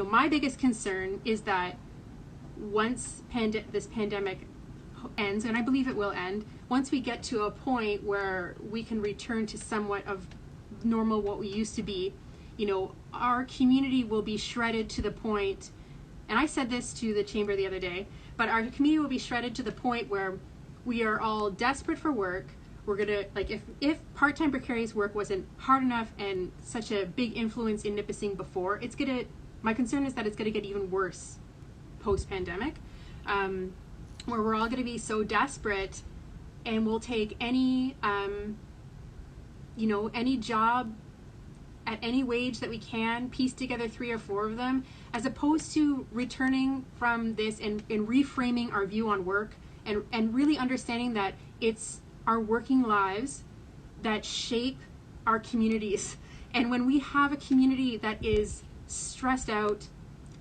my biggest concern is that once this pandemic ends, and I believe it will end, once we get to a point where we can return to somewhat of normal, what we used to be, our community will be shredded to the point, and I said this to the chamber the other day, but our community will be shredded to the point where we are all desperate for work. We're gonna, if part-time precarious work wasn't hard enough and such a big influence in Nipissing before, my concern is that it's gonna get even worse post-pandemic, where we're all gonna be so desperate, and we'll take any job at any wage that we can, piece together 3 or 4 of them, as opposed to returning from this and reframing our view on work and really understanding that it's our working lives that shape our communities. And when we have a community that is stressed out,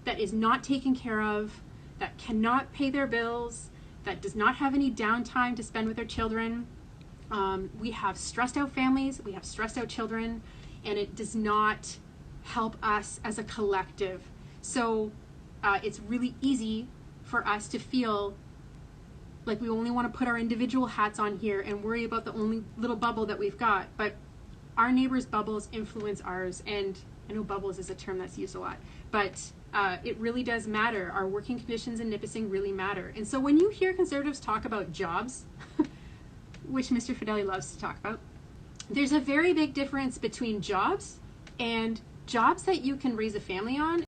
that is not taken care of, that cannot pay their bills, that does not have any downtime to spend with their children, we have stressed out families, we have stressed out children, and it does not help us as a collective. So it's really easy for us to feel like we only want to put our individual hats on here and worry about the only little bubble that we've got. But our neighbors' bubbles influence ours, and I know bubbles is a term that's used a lot, but it really does matter. Our working conditions in Nipissing really matter. And so when you hear Conservatives talk about jobs, which Mr. Fedeli loves to talk about, there's a very big difference between jobs and jobs that you can raise a family on